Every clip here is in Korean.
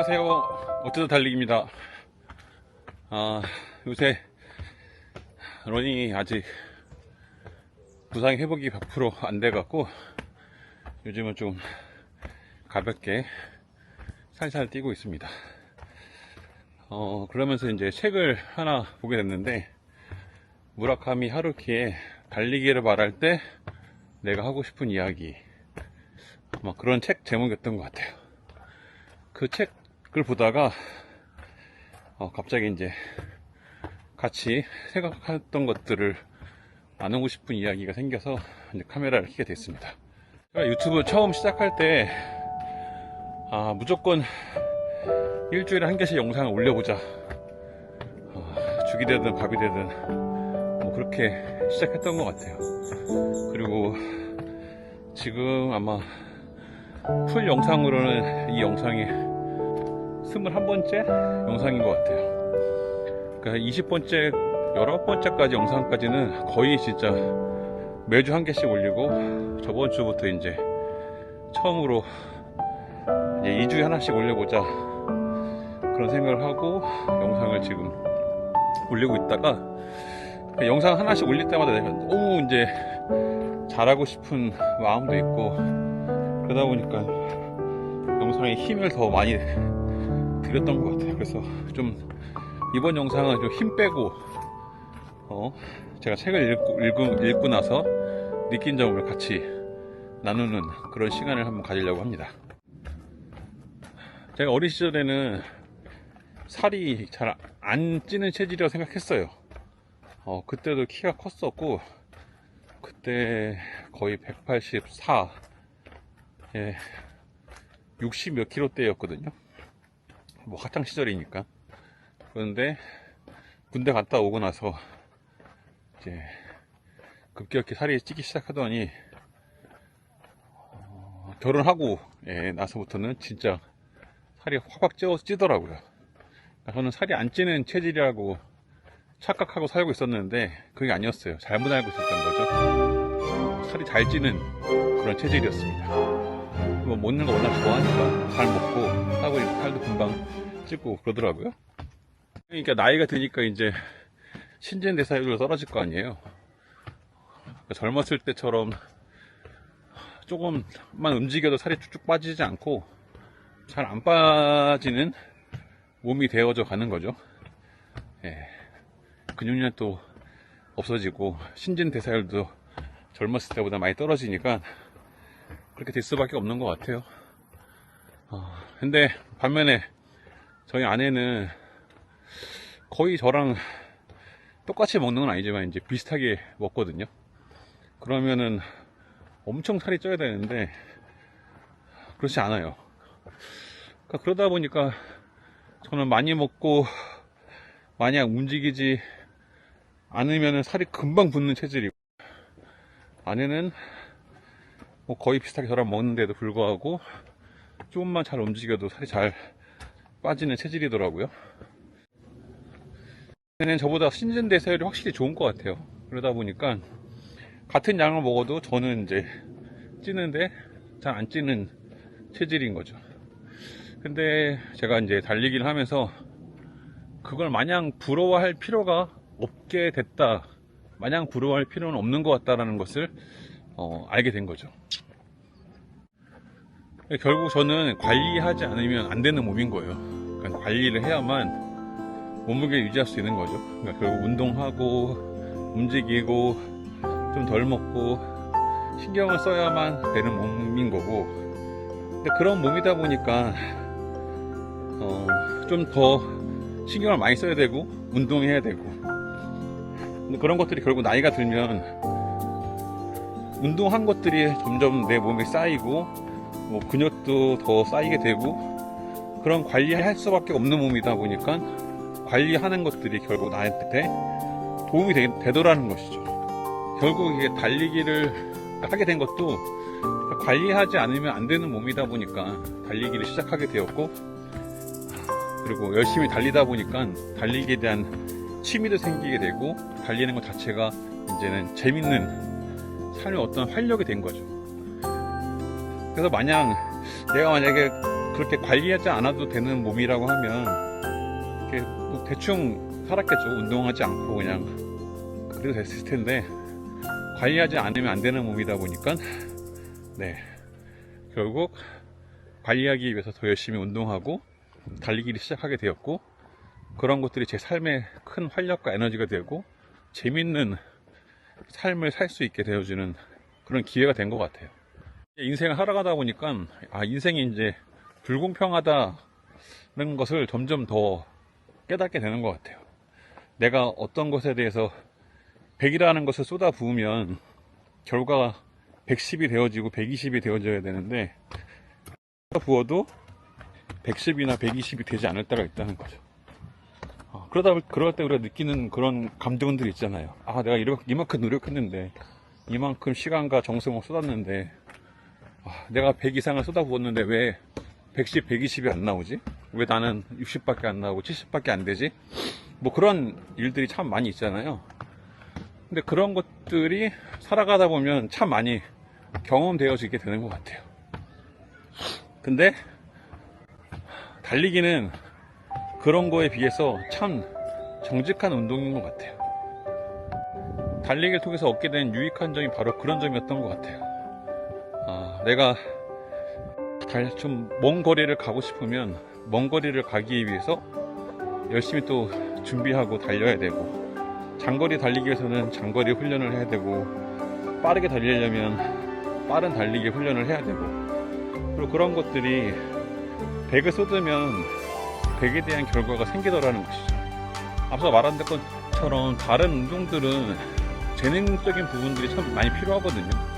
안녕하세요. 어쩌다 달리기입니다. 요새 러닝이 아직 부상 회복이 100% 안 돼갖고 요즘은 좀 가볍게 살살 뛰고 있습니다. 그러면서 이제 책을 하나 보게 됐는데, 무라카미 하루키의 달리기를 말할 때 내가 하고 싶은 이야기, 아마 그런 책 제목이었던 것 같아요. 그 책을 보다가 갑자기 이제 같이 생각했던 것들을 나누고 싶은 이야기가 생겨서 이제 카메라를 켜게 됐습니다. 제가 유튜브 처음 시작할 때 무조건 일주일에 한 개씩 영상을 올려보자, 죽이 되든 밥이 되든 뭐 그렇게 시작했던 것 같아요. 그리고 지금 아마 풀 영상으로는 이 영상이 21번째 영상인 것 같아요. 그러니까 20번째, 19번째까지 영상까지는 거의 진짜 매주 한 개씩 올리고, 저번 주부터 이제 처음으로 이제 2주에 하나씩 올려보자 그런 생각을 하고 영상을 지금 올리고 있다가, 영상 하나씩 올릴 때마다 내가 너무 이제 잘하고 싶은 마음도 있고, 그러다 보니까 영상에 힘을 더 많이 들였던 것 같아요. 그래서 좀 이번 영상은 좀 힘 빼고 제가 책을 읽고 나서 느낀 점을 같이 나누는 그런 시간을 한번 가지려고 합니다. 제가 어린 시절에는 살이 잘 안 찌는 체질이라고 생각했어요. 그때도 키가 컸었고, 그때 거의 184, 60 몇 킬로대였거든요. 뭐 학창 시절이니까. 그런데 군대 갔다 오고 나서 이제 급격히 살이 찌기 시작하더니 결혼하고 나서부터는 진짜 살이 확확 찌더라고요. 저는 살이 안 찌는 체질이라고 착각하고 살고 있었는데 그게 아니었어요. 잘못 알고 있었던 거죠. 살이 잘 찌는 그런 체질이었습니다. 뭐 먹는 거 워낙 좋아하니까 잘 먹고 하고 살도 금방 찌고 그러더라고요. 그러니까 나이가 드니까 이제 신진대사율도 떨어질 거 아니에요. 그러니까 젊었을 때처럼 조금만 움직여도 살이 쭉쭉 빠지지 않고 잘 안 빠지는 몸이 되어져 가는 거죠. 근육량도 없어지고 신진대사율도 젊었을 때보다 많이 떨어지니까 그렇게 될 수밖에 없는 것 같아요. 근데 반면에 저희 아내는 거의 저랑 똑같이 먹는 건 아니지만 이제 비슷하게 먹거든요. 그러면은 엄청 살이 쪄야 되는데 그렇지 않아요. 그러다 보니까 저는 많이 먹고 마냥 움직이지 않으면 살이 금방 붙는 체질이고, 아내는 뭐 거의 비슷하게 저랑 먹는데도 불구하고 조금만 잘 움직여도 살이 잘 빠지는 체질이더라고요. 아내는 저보다 신진대사율이 확실히 좋은 것 같아요. 그러다 보니까 같은 양을 먹어도 저는 이제 찌는데 잘 안 찌는 체질인 거죠. 근데 제가 이제 달리기를 하면서 그걸 마냥 부러워할 필요가 없게 됐다, 마냥 부러워할 필요는 없는 것 같다라는 것을 알게 된 거죠. 결국 저는 관리하지 않으면 안 되는 몸인 거예요. 그러니까 관리를 해야만 몸무게를 유지할 수 있는 거죠. 그러니까 결국 운동하고 움직이고 좀 덜 먹고 신경을 써야만 되는 몸인 거고, 근데 그런 몸이다 보니까 좀 더 신경을 많이 써야 되고 운동해야 되고, 근데 그런 것들이 결국 나이가 들면 운동한 것들이 점점 내 몸에 쌓이고 뭐 근육도 더 쌓이게 되고, 그런 관리할 수밖에 없는 몸이다 보니까 관리하는 것들이 결국 나한테 도움이 되더라는 것이죠. 결국 이게 달리기를 하게 된 것도 관리하지 않으면 안 되는 몸이다 보니까 달리기를 시작하게 되었고, 그리고 열심히 달리다 보니까 달리기에 대한 취미도 생기게 되고, 달리는 것 자체가 이제는 재밌는 삶의 어떤 활력이 된 거죠. 그래서 내가 만약에 그렇게 관리하지 않아도 되는 몸이라고 하면 이렇게 뭐 대충 살았겠죠. 운동하지 않고 그냥 그래도 됐을 텐데, 관리하지 않으면 안 되는 몸이다 보니까 네, 결국 관리하기 위해서 더 열심히 운동하고 달리기를 시작하게 되었고, 그런 것들이 제 삶에 큰 활력과 에너지가 되고 재밌는 삶을 살 수 있게 되어주는 그런 기회가 된 것 같아요. 인생을 살아가다 보니까 인생이 이제 불공평하다는 것을 점점 더 깨닫게 되는 것 같아요. 내가 어떤 것에 대해서 100이라는 것을 쏟아 부으면 결과가 110이 되어지고 120이 되어져야 되는데, 부어도 110이나 120이 되지 않을 때가 있다는 거죠. 그럴 때 우리가 느끼는 그런 감정들이 있잖아요. 내가 이만큼 노력했는데, 이만큼 시간과 정성을 쏟았는데, 내가 100 이상을 쏟아부었는데 왜 110, 120이 안 나오지? 왜 나는 60밖에 안 나오고 70밖에 안 되지? 뭐 그런 일들이 참 많이 있잖아요. 근데 그런 것들이 살아가다 보면 참 많이 경험되어지게 되는 것 같아요. 근데 달리기는 그런 거에 비해서 참 정직한 운동인 것 같아요. 달리기를 통해서 얻게 된 유익한 점이 바로 그런 점이었던 것 같아요. 내가 좀 먼 거리를 가고 싶으면 먼 거리를 가기 위해서 열심히 또 준비하고 달려야 되고, 장거리 달리기 위해서는 장거리 훈련을 해야 되고, 빠르게 달리려면 빠른 달리기 훈련을 해야 되고, 그리고 그런 것들이 100을 쏟으면 100에 대한 결과가 생기더라는 것이죠. 앞서 말한 것처럼 다른 운동들은 재능적인 부분들이 참 많이 필요하거든요.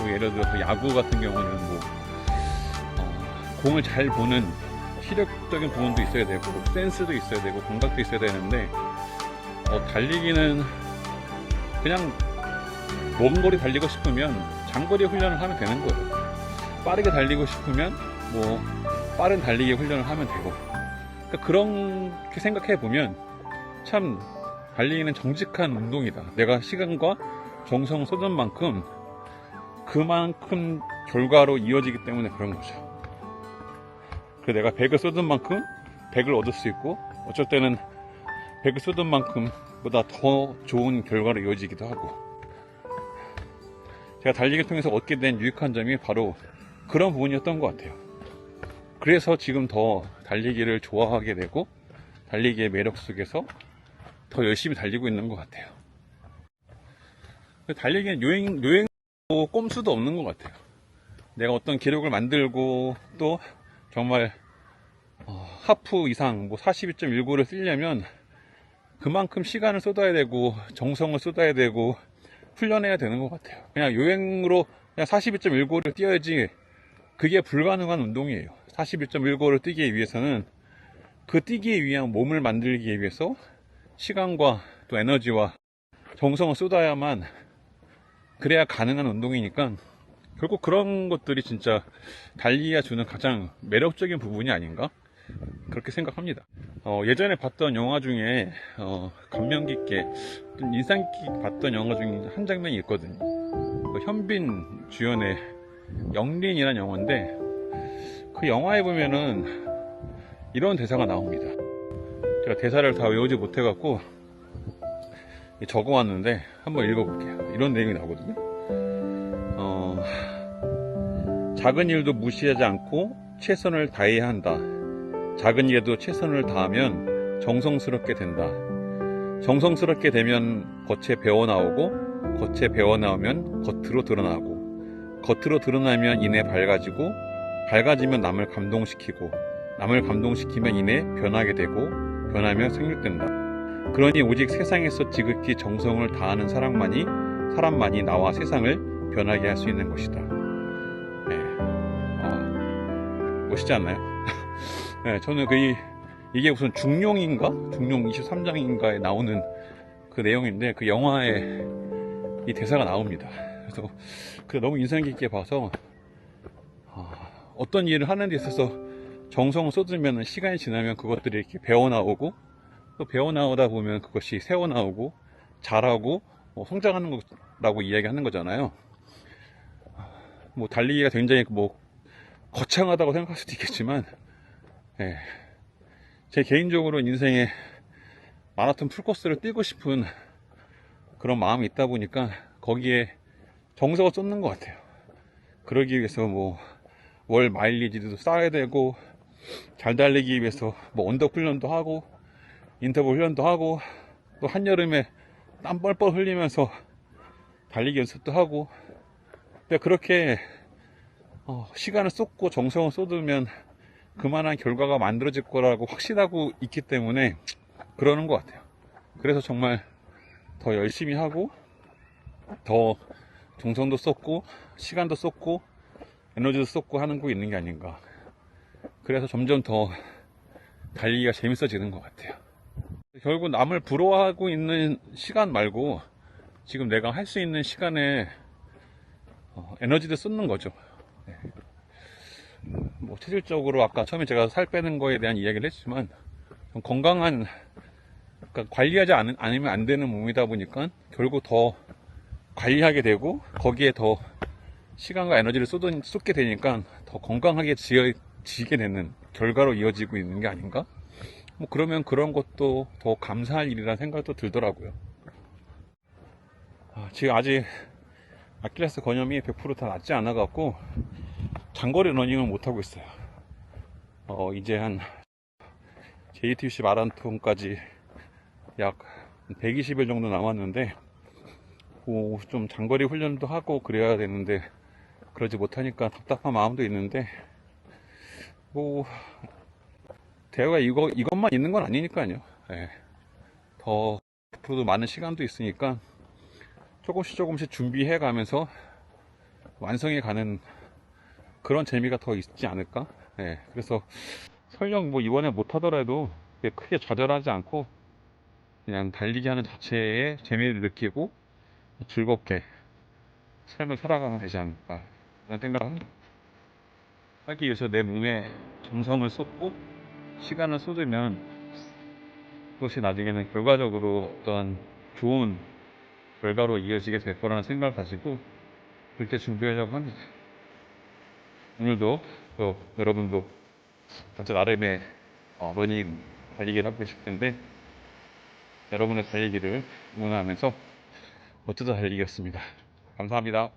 예를 들어서 야구 같은 경우는 공을 잘 보는 시력적인 부분도 있어야 되고, 센스도 있어야 되고, 감각도 있어야 되는데, 달리기는 그냥 먼 거리 달리고 싶으면 장거리 훈련을 하면 되는 거예요. 빠르게 달리고 싶으면 뭐 빠른 달리기 훈련을 하면 되고, 그러니까 그렇게 생각해 보면 참 달리기는 정직한 운동이다. 내가 시간과 정성을 쏟은 만큼 그만큼 결과로 이어지기 때문에 그런 거죠. 내가 100을 쏟은 만큼 100을 얻을 수 있고, 어쩔 때는 100을 쏟은 만큼 보다 더 좋은 결과로 이어지기도 하고, 제가 달리기를 통해서 얻게 된 유익한 점이 바로 그런 부분이었던 것 같아요. 그래서 지금 더 달리기를 좋아하게 되고, 달리기의 매력 속에서 더 열심히 달리고 있는 것 같아요. 달리기는 요행도 꼼수도 없는 것 같아요. 내가 어떤 기록을 만들고 또 정말 하프 이상 42.19를 쓰려면 그만큼 시간을 쏟아야 되고 정성을 쏟아야 되고 훈련해야 되는 것 같아요. 그냥 요행으로 그냥 42.19를 뛰어야지 그게 불가능한 운동이에요. 41.19를 뛰기 위해서는 그 뛰기 위한 몸을 만들기 위해서 시간과 또 에너지와 정성을 쏟아야만 그래야 가능한 운동이니까, 결국 그런 것들이 진짜 달리기가 주는 가장 매력적인 부분이 아닌가, 그렇게 생각합니다. 예전에 봤던 영화 중에 감명 깊게 좀 인상 깊게 봤던 영화 중에 한 장면이 있거든요. 현빈 주연의 영린이라는 영화인데, 그 영화에 보면은 이런 대사가 나옵니다. 제가 대사를 다 외우지 못해갖고 적어왔는데 한번 읽어볼게요. 이런 내용이 나오거든요. 작은 일도 무시하지 않고 최선을 다해야 한다. 작은 일에도 최선을 다하면 정성스럽게 된다. 정성스럽게 되면 겉에 배어나오고, 겉에 배어나오면 겉으로 드러나고, 겉으로 드러나면 이내 밝아지고, 밝아지면 남을 감동시키고, 남을 감동시키면 이내 변하게 되고, 변하면 생육된다. 그러니 오직 세상에서 지극히 정성을 다하는 사람만이 나와 세상을 변하게 할 수 있는 것이다. 네. 멋있지 않나요? 네, 저는 이게 무슨 중룡인가? 중룡 23장인가에 나오는 그 내용인데, 그 영화에 이 대사가 나옵니다. 그래서 너무 인상 깊게 봐서, 어떤 일을 하는 데 있어서 정성을 쏟으면 시간이 지나면 그것들이 이렇게 배어나오고, 또 배어나오다 보면 그것이 새어나오고 자라고 성장하는 거라고 이야기하는 거잖아요. 달리기가 굉장히 거창하다고 생각할 수도 있겠지만, 예. 제 개인적으로 인생에 마라톤 풀코스를 뛰고 싶은 그런 마음이 있다 보니까 거기에 정성을 쏟는 것 같아요. 그러기 위해서 뭐 월 마일리지도 쌓아야 되고, 잘 달리기 위해서 뭐 언덕 훈련도 하고 인터벌 훈련도 하고, 또 한여름에 땀 뻘뻘 흘리면서 달리기 연습도 하고. 근데 그렇게 시간을 쏟고 정성을 쏟으면 그만한 결과가 만들어질 거라고 확신하고 있기 때문에 그러는 것 같아요. 그래서 정말 더 열심히 하고, 더 정성도 쏟고 시간도 쏟고 에너지도 쏟고 하는 거 있는 게 아닌가. 그래서 점점 더 달리기가 재밌어지는 것 같아요. 결국 남을 부러워하고 있는 시간 말고 지금 내가 할 수 있는 시간에 에너지를 쏟는 거죠. 네. 뭐 체질적으로 아까 처음에 제가 살 빼는 거에 대한 이야기를 했지만, 좀 건강한, 그러니까 관리하지 않으면 안 되는 몸이다 보니까 결국 더 관리하게 되고 거기에 더 시간과 에너지를 쏟게 되니까 더 건강하게 지게 되는 결과로 이어지고 있는 게 아닌가? 뭐 그러면 그런 것도 더 감사할 일이라는 생각도 들더라고요. 지금 아직 아킬레스 건염이 100% 다 낫지 않아 갖고 장거리 러닝을 못 하고 있어요. 이제 한 JTBC 마라톤까지 약 120일 정도 남았는데, 좀 장거리 훈련도 하고 그래야 되는데 그러지 못하니까 답답한 마음도 있는데, 뭐 대회가 이것만 있는 건 아니니까요. 예. 더 앞으로도 많은 시간도 있으니까 조금씩 준비해 가면서 완성해 가는 그런 재미가 더 있지 않을까. 예. 그래서 설령 뭐 이번에 못 하더라도 크게 좌절하지 않고 그냥 달리기 하는 자체에 재미를 느끼고 즐겁게 삶을 살아가면 되지 않을까 라는 생각을 하기 위해서 내 몸에 정성을 쏟고 시간을 쏟으면 그것이 나중에는 결과적으로 어떤 좋은 결과로 이어지게 될 거라는 생각을 가지고 그렇게 준비하려고 합니다. 오늘도 또 여러분도 각자 나름의 러닝 달리기를 하고 계실 텐데, 여러분의 달리기를 응원하면서 멋지다 달리기였습니다. 감사합니다.